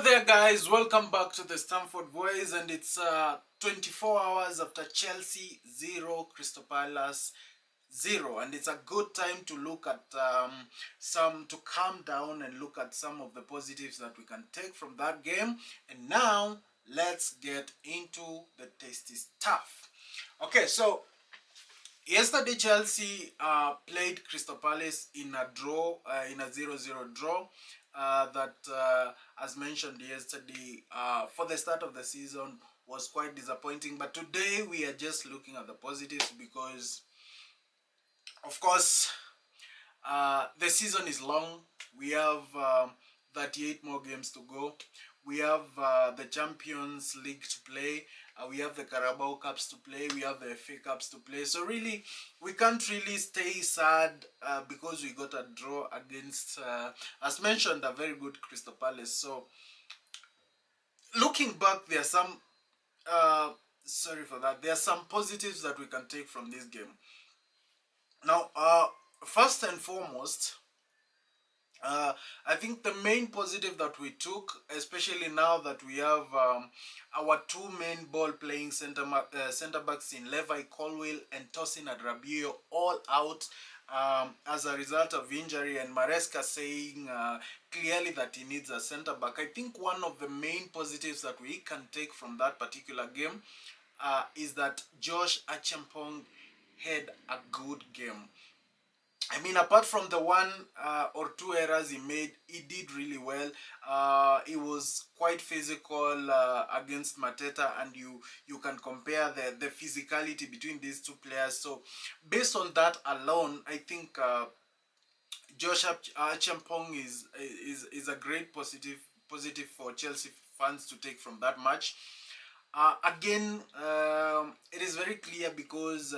Hello there guys, welcome back to the Stamford Boys, and it's 24 hours after Chelsea 0, Crystal Palace 0, and it's a good time to look at to calm down and look at some of the positives that we can take from that game. And now let's get into the tasty stuff. Okay, so yesterday Chelsea played Crystal Palace in a draw, in a 0-0 draw. As mentioned yesterday, for the start of the season was quite disappointing. But today we are just looking at the positives because, of course, the season is long. We have 38 more games to go. We have the Champions League to play. We have the Carabao Cups to play. We have the FA Cups to play. So really, we can't really stay sad because we got a draw against, as mentioned, a very good Crystal Palace. So looking back, there are some, sorry for that, there are some positives that we can take from this game. Now, first and foremost, I think the main positive that we took, especially now that we have our two main ball-playing centre backs in Levi Colwill and Tosin Adrabio all out as a result of injury, and Marescas saying clearly that he needs a centre back. I think one of the main positives that we can take from that particular game is that Josh Acheampong had a good game. I mean, apart from the one or two errors he made, he did really well. He was quite physical against Mateta, and you can compare the physicality between these two players. So, based on that alone, I think Josh Acheampong is a great positive for Chelsea fans to take from that match. Again, it is very clear because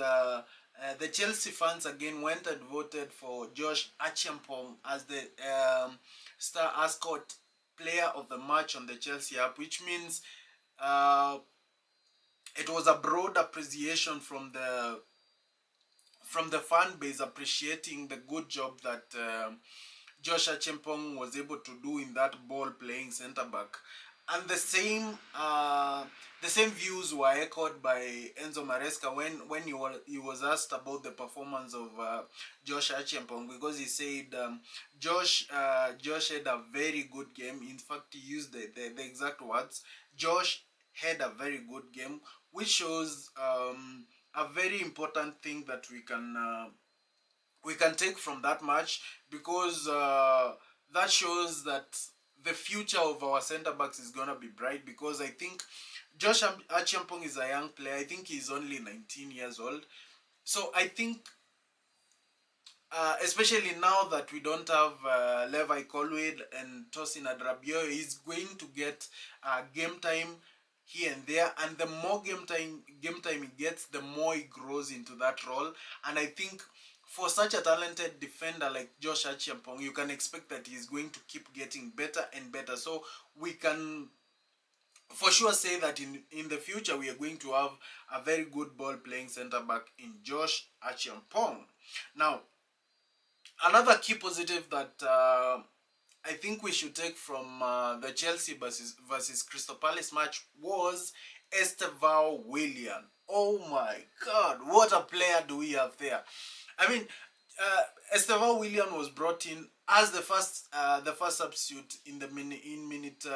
the Chelsea fans again went and voted for Josh Acheampong as the star ascot player of the match on the Chelsea app, which means it was a broad appreciation from the fan base, appreciating the good job that Josh Acheampong was able to do in that ball-playing centre back. And the same views were echoed by Enzo Maresca when he was asked about the performance of Josh Acheampong, because he said Josh had a very good game. In fact, he used the exact words, Josh had a very good game, which shows a very important thing that we can take from that match, because that shows that the future of our centre backs is gonna be bright. Because I think Josh Acheampong is a young player. I think he's only 19 years old. So I think, especially now that we don't have Levi Colwill and Tosin Adrabio, he's going to get game time here and there, and the more game time he gets, the more he grows into that role. And I think for such a talented defender like Josh Acheampong, you can expect that he's going to keep getting better and better. So we can for sure say that in the future we are going to have a very good ball playing centre back in Josh Acheampong. Now, another key positive that I think we should take from the Chelsea versus Crystal Palace match was Estevao Willian. Oh my God, what a player do we have there! I mean, Estevao Willian was brought in as the first substitute in minute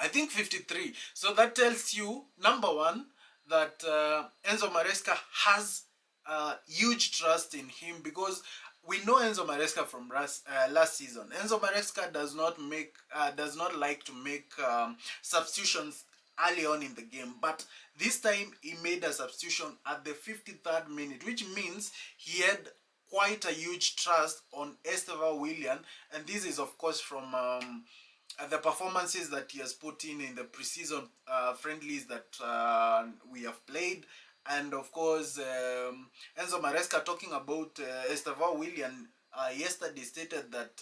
I think 53. So that tells you, number one, that Enzo Maresca has huge trust in him, because we know Enzo Maresca from last season. Enzo Maresca does not like to make substitutions early on in the game, but this time he made a substitution at the 53rd minute, which means he had quite a huge trust on Estevao Willian, and this is of course from the performances that he has put in the preseason friendlies that we have played. And of course, Enzo Maresca, talking about Estevao Willian, yesterday stated that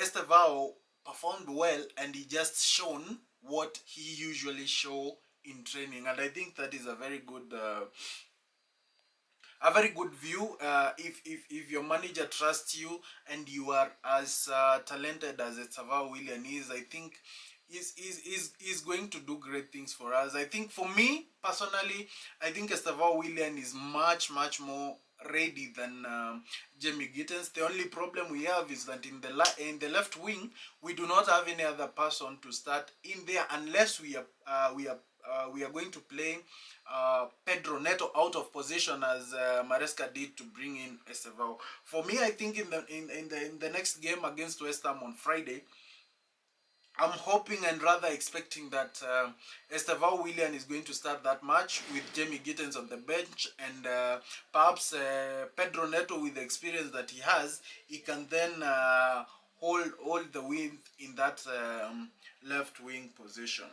Estevao performed well, and he just shown what he usually show in training. And I think that is a very good a very good view. If your manager trusts you and you are as talented as Xavi Willian is, I think is going to do great things for us. I think for me personally, I think Estevao Willian is much more ready than Jamie Gittens. The only problem we have is that in the left wing we do not have any other person to start in there unless we are going to play Pedro Neto out of position as Maresca did to bring in Estevao. For me, I think in the next game against West Ham on Friday, I'm hoping and rather expecting that Estevao Willian is going to start that match with Jamie Gittens on the bench, and perhaps Pedro Neto, with the experience that he has, he can then hold the win in that left wing position.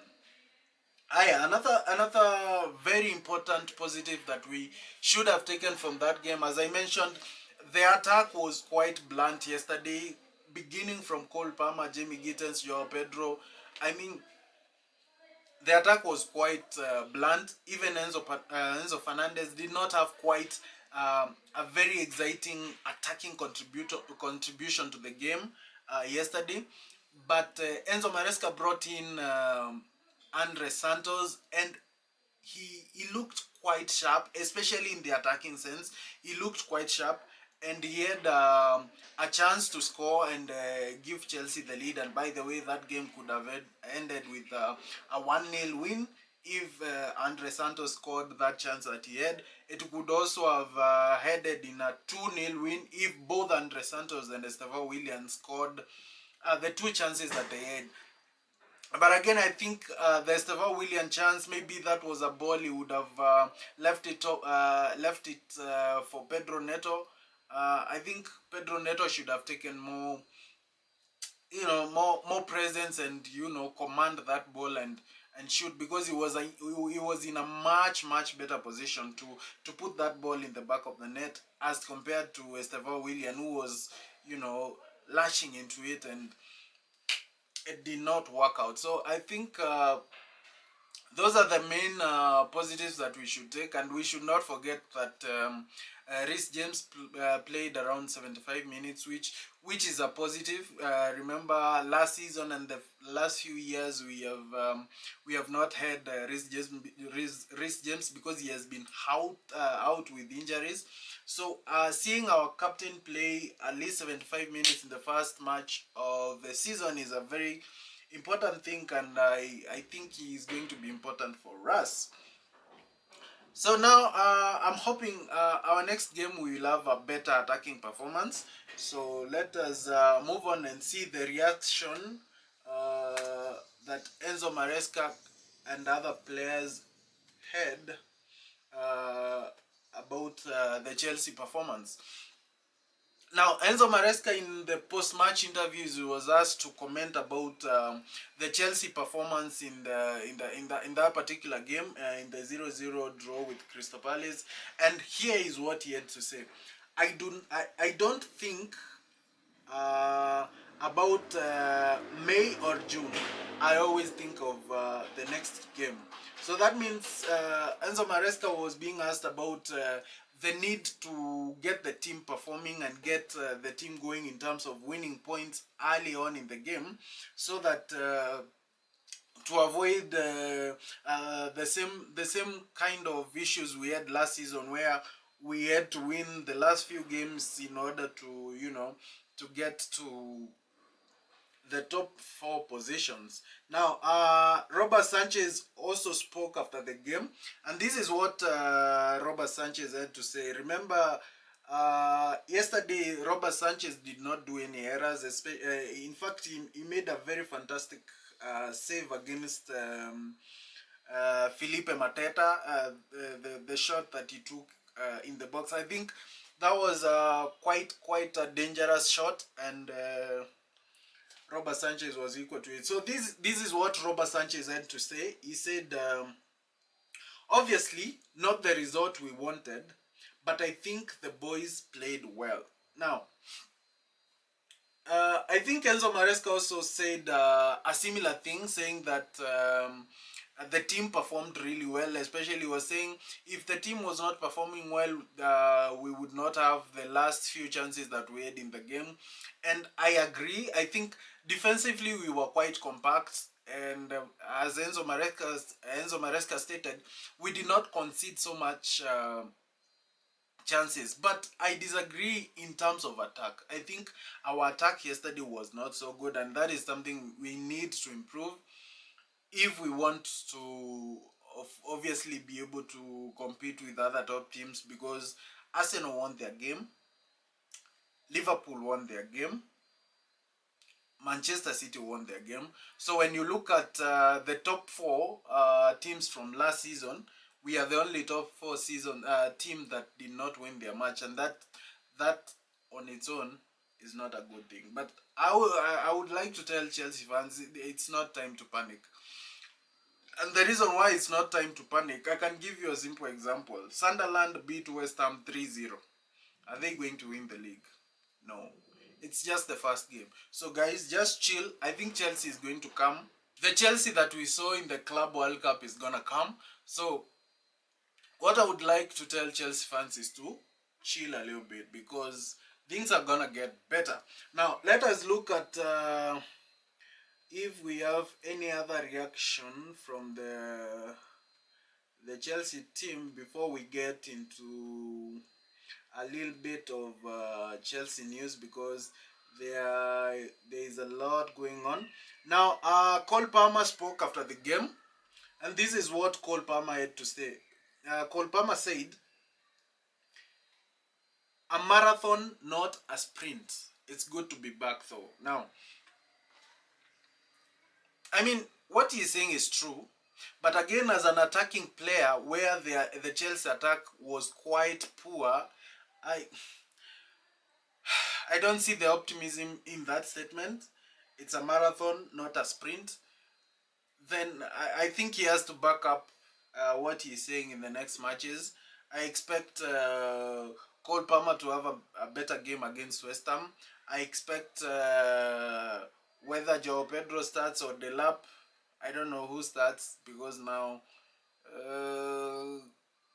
Another very important positive that we should have taken from that game, as I mentioned, the attack was quite blunt yesterday, beginning from Cole Palmer, Jamie Gittens, Joao Pedro. I mean, the attack was quite blunt. Even Enzo Fernandez did not have quite a very exciting attacking contribution to the game yesterday. But Enzo Maresca brought in Andre Santos, and he looked quite sharp, especially in the attacking sense. He looked quite sharp, and he had a chance to score and give Chelsea the lead. And by the way, that game could have ended with a 1-0 win if Andre Santos scored that chance that he had. It could also have headed in a 2-0 win if both Andre Santos and Estevao Willian scored the two chances that they had. But again, I think the Estevao Willian chance, maybe that was a ball he would have left it for Pedro Neto. I think Pedro Neto should have taken more, more presence, and command that ball and shoot, because he was in a much better position to put that ball in the back of the net as compared to Estevao Willian, who was lashing into it, and it did not work out. So I think those are the main positives that we should take, and we should not forget that Recce James played around 75 minutes, which is a positive. Remember, last season and the last few years we have not had Recce James because he has been out with injuries. So seeing our captain play at least 75 minutes in the first match of the season is a very important thing, and I think he is going to be important for us. So now I'm hoping our next game we will have a better attacking performance. So let us move on and see the reaction that Enzo Maresca and other players had about the Chelsea performance. Now, Enzo Maresca, in the post-match interviews, he was asked to comment about the Chelsea performance in that particular game, in the 0-0 draw with Crystal Palace, and here is what he had to say. I don't think about May or June. I always think of the next game. So that means Enzo Maresca was being asked about the need to get the team performing and get the team going in terms of winning points early on in the game, so that to avoid the same kind of issues we had last season, where we had to win the last few games in order to to get to the top 4 positions. Now, Robert Sanchez also spoke after the game, and this is what Robert Sanchez had to say. Remember, yesterday Robert Sanchez did not do any errors. In fact, he made a very fantastic save against Felipe Mateta, the shot that he took in the box. I think that was quite a dangerous shot, and Robert Sanchez was equal to it. So this is what Robert Sanchez had to say. He said, obviously not the result we wanted, but I think the boys played well. Now, I think Enzo Maresca also said a similar thing, saying that the team performed really well. Especially, was saying if the team was not performing well, we would not have the last few chances that we had in the game. And I agree. I think defensively we were quite compact. And as Enzo Maresca stated, we did not concede so much chances. But I disagree in terms of attack. I think our attack yesterday was not so good, and that is something we need to improve if we want to obviously be able to compete with other top teams, because Arsenal won their game, Liverpool won their game, Manchester City won their game. So when you look at the top four teams from last season, we are the only top four season team that did not win their match, and that on its own is not a good thing. But I would like to tell Chelsea fans it's not time to panic. And the reason why it's not time to panic, I can give you a simple example. Sunderland beat West Ham 3-0. Are they going to win the league? No. It's just the first game. So guys, just chill. I think Chelsea is going to come. The Chelsea that we saw in the Club World Cup is gonna come. So what I would like to tell Chelsea fans is to chill a little bit, because things are gonna get better. Now let us look at if we have any other reaction from the Chelsea team before we get into a little bit of Chelsea news, because there is a lot going on. Now, Cole Palmer spoke after the game, and this is what Cole Palmer had to say. Cole Palmer said, "A marathon, not a sprint. It's good to be back, though." Now, I mean, what he's saying is true. But again, as an attacking player, where the Chelsea attack was quite poor, I I don't see the optimism in that statement. It's a marathon, not a sprint. Then I think he has to back up what he's saying in the next matches. I expect Cole Palmer to have a better game against West Ham. I expect whether Joao Pedro starts or Delap, I don't know who starts, because now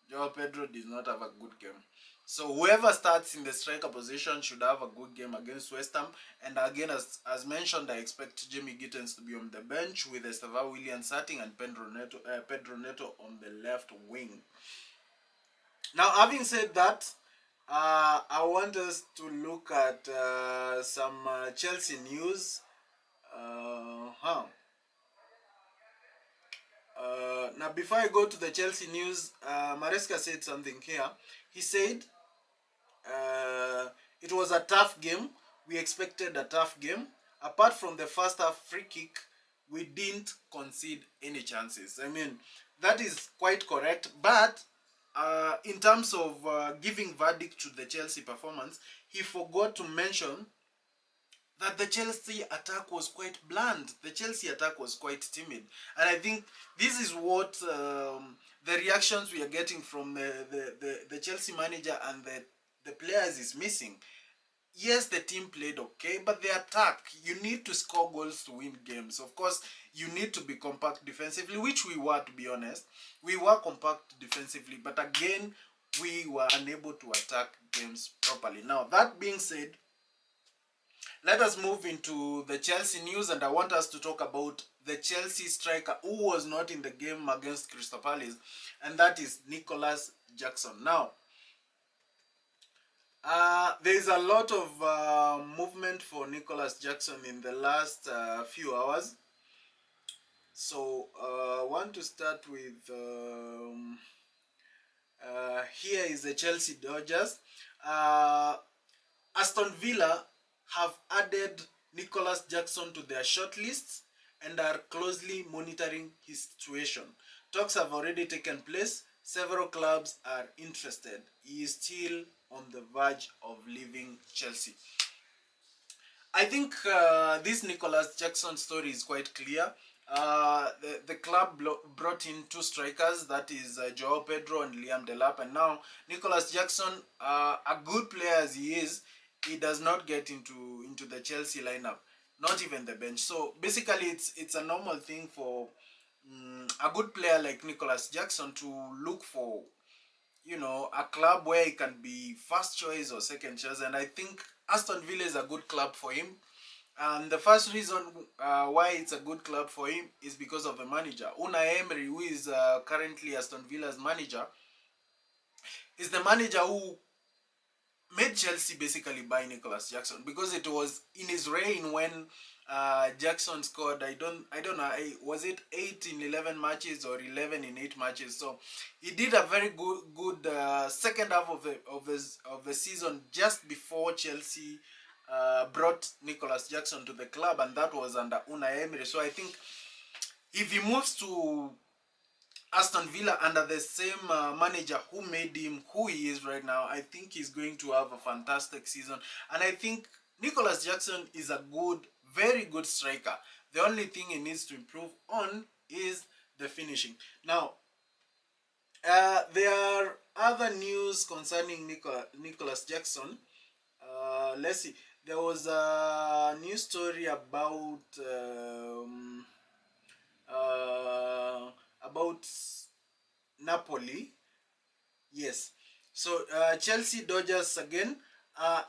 Joao Pedro did not have a good game. So whoever starts in the striker position should have a good game against West Ham. And again, as mentioned, I expect Jamie Gittens to be on the bench, with Estevao, willian starting, and Pedro Neto on the left wing. Now, having said that, I want us to look at some Chelsea news. Now, before I go to the Chelsea news, Maresca said something here. He said it was a tough game. We expected a tough game. Apart from the first half free kick, we didn't concede any chances. I mean, that is quite correct. But in terms of giving verdict to the Chelsea performance, he forgot to mention that the Chelsea attack was quite bland. The Chelsea attack was quite timid. And I think this is what the reactions we are getting from the Chelsea manager and the players is missing. Yes, the team played okay, but the attack, you need to score goals to win games. Of course, you need to be compact defensively, which we were, to be honest. We were compact defensively, but again, we were unable to attack games properly. Now, that being said, let us move into the Chelsea news, and I want us to talk about the Chelsea striker who was not in the game against Crystal Palace, and that is Nicholus Jackson. Now, there is a lot of movement for Nicholus Jackson in the last few hours. So, I want to start with here is the Chelsea Dodgers. Aston Villa have added Nicholus Jackson to their shortlists and are closely monitoring his situation. Talks have already taken place. Several clubs are interested. He is still on the verge of leaving Chelsea. I think this Nicholus Jackson story is quite clear. The club brought in two strikers, that is Joao Pedro and Liam Delap, and now Nicholus Jackson, a good player as he is, he does not get into the Chelsea lineup, not even the bench. So basically, it's a normal thing for a good player like Nicholus Jackson to look for, a club where he can be first choice or second choice. And I think Aston Villa is a good club for him. And the first reason why it's a good club for him is because of the manager. Unai Emery, who is currently Aston Villa's manager, is the manager who made Chelsea basically buy Nicholus Jackson, because it was in his reign when Jackson scored. I don't know. Was it 8 in 11 matches or 11 in 8 matches? So he did a very good second half of the season just before Chelsea brought Nicholus Jackson to the club, and that was under Unai Emery. So I think if he moves to Aston Villa under the same manager who made him who he is right now, I think he's going to have a fantastic season. And I think Nicholus Jackson is a very good striker. The only thing he needs to improve on is the finishing. Now, there are other news concerning Nicholus Jackson. Let's see. There was a news story about Napoli. Yes. So Chelsea Dodgers again.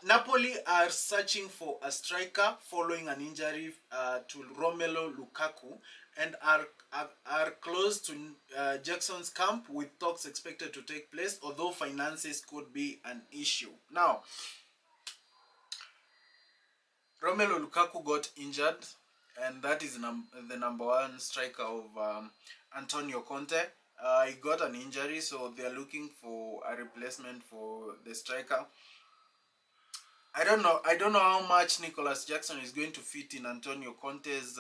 Napoli are searching for a striker following an injury to Romelu Lukaku, and are close to Jackson's camp, with talks expected to take place, although finances could be an issue. Now, Romelu Lukaku got injured, and that is the number one striker of Antonio Conte. He got an injury, so they are looking for a replacement for the striker. I don't know. I don't know how much Nicholus Jackson is going to fit in Antonio Conte's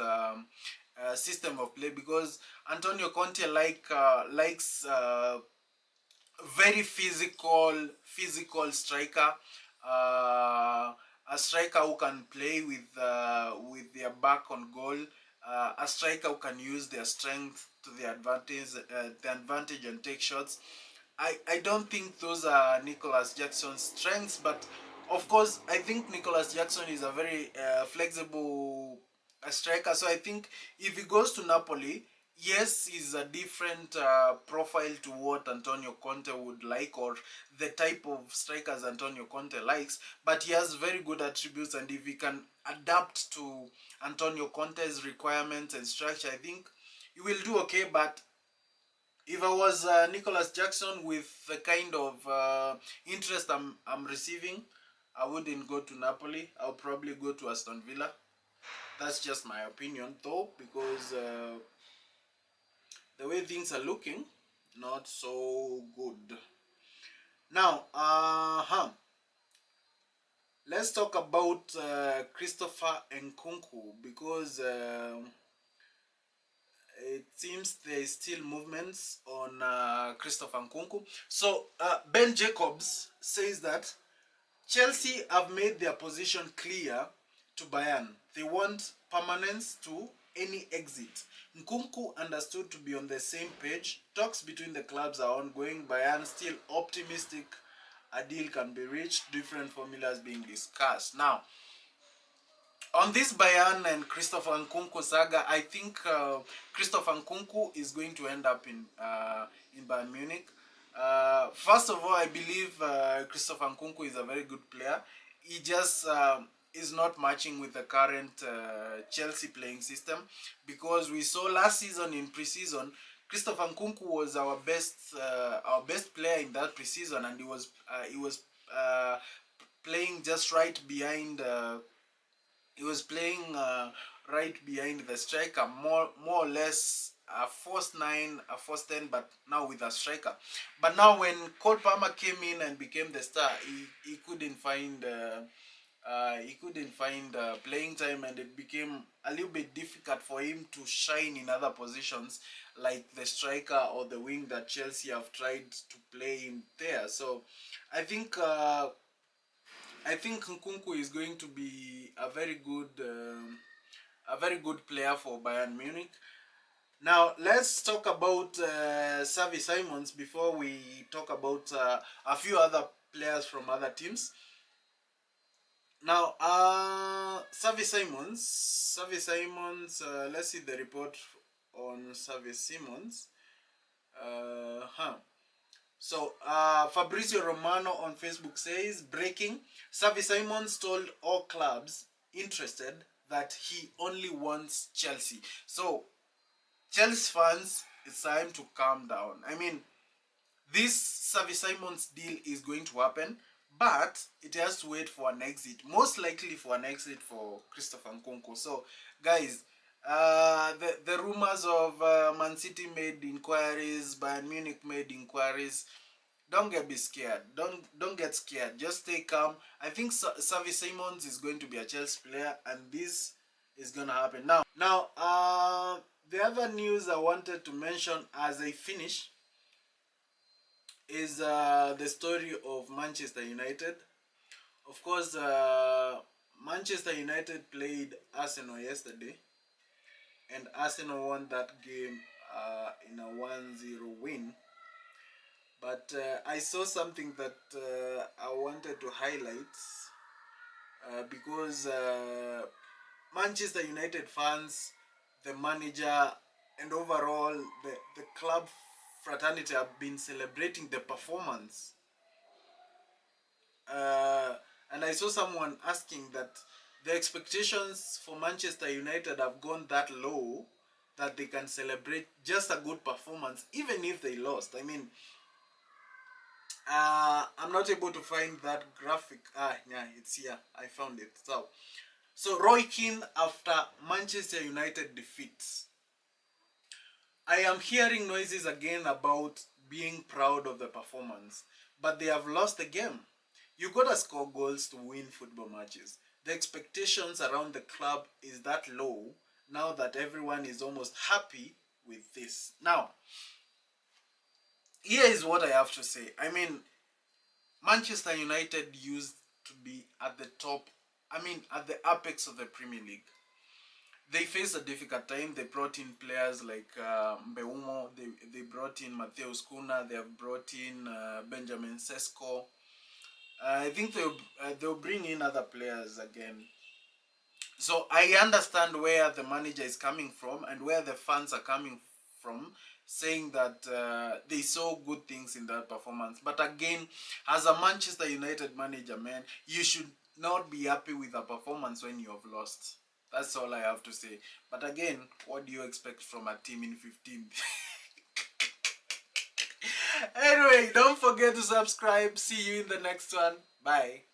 system of play, because Antonio Conte likes very physical striker, a striker who can play with their back on goal, a striker who can use their strength to the advantage and take shots. I don't think those are Nicholus Jackson's strengths, but of course I think Nicholus Jackson is a very flexible striker. So I think if he goes to Napoli, yes, he's a different profile to what Antonio Conte would like, or the type of strikers Antonio Conte likes, but he has very good attributes, and if he can adapt to Antonio Conte's requirements and structure, I think he will do okay. But if I was Nicholus Jackson, with the kind of interest I'm receiving, I wouldn't go to Napoli. I'll probably go to Aston Villa. That's just my opinion, though, because the way things are looking, not so good. Now, let's talk about Christopher Nkunku, because it seems there is still movements on Christopher Nkunku. So Ben Jacobs says that Chelsea have made their position clear to Bayern. They want permanence to any exit. Nkunku understood to be on the same page. Talks between the clubs are ongoing. Bayern still optimistic a deal can be reached. Different formulas being discussed. Now, on this Bayern and Christopher Nkunku saga, I think Christopher Nkunku is going to end up in Bayern Munich. First of all, I believe Christopher Nkunku is a very good player. He just is not matching with the current Chelsea playing system, because we saw last season in preseason, Christopher Nkunku was our best player in that preseason, and he was playing just right behind. He was playing right behind the striker, more or less a false 9, a false 10, but now with a striker. But now when Cole Palmer came in and became the star, he couldn't find playing time, and it became a little bit difficult for him to shine in other positions like the striker or the wing that Chelsea have tried to play him there. So I think Nkunku is going to be a very good player for Bayern Munich. Now let's talk about Xavi Simons before we talk about a few other players from other teams. Now, Xavi Simons. Let's see the report on Xavi Simons. So, Fabrizio Romano on Facebook says, breaking, Xavi Simons told all clubs interested that he only wants Chelsea. So, Chelsea fans, it's time to calm down. I mean, this Xavi Simons deal is going to happen, but it has to wait for an exit. Most likely for an exit for Christopher Nkunku. So, guys, the rumors of Man City made inquiries, Bayern Munich made inquiries. Don't be scared. Don't get scared. Just stay calm. I think Xavi Simons is going to be a Chelsea player, and this is gonna happen now. The other news I wanted to mention as I finish is the story of Manchester United. Of course, Manchester United played Arsenal yesterday, and Arsenal won that game in a 1-0 win. But I saw something that I wanted to highlight because Manchester United fans, the manager, and overall the club fraternity have been celebrating the performance. And I saw someone asking that the expectations for Manchester United have gone that low that they can celebrate just a good performance even if they lost. I mean, I'm not able to find that graphic. Yeah, it's here. I found it. So Roy Keane after Manchester United defeats. I am hearing noises again about being proud of the performance, but they have lost the game. You gotta score goals to win football matches. The expectations around the club is that low now that everyone is almost happy with this. Now, here is what I have to say. I mean, Manchester United used to be at the top, at the apex of the Premier League. They faced a difficult time. They brought in players like Mbeumo. They brought in Mateus Cunha. They have brought in Benjamin Sesko. I think they'll bring in other players again. So I understand where the manager is coming from and where the fans are coming from, saying that they saw good things in that performance. But again, as a Manchester United manager, man, you should not be happy with a performance when you have lost. That's all I have to say. But again, what do you expect from a team in 15th? Anyway, don't forget to subscribe. See you in the next one. Bye.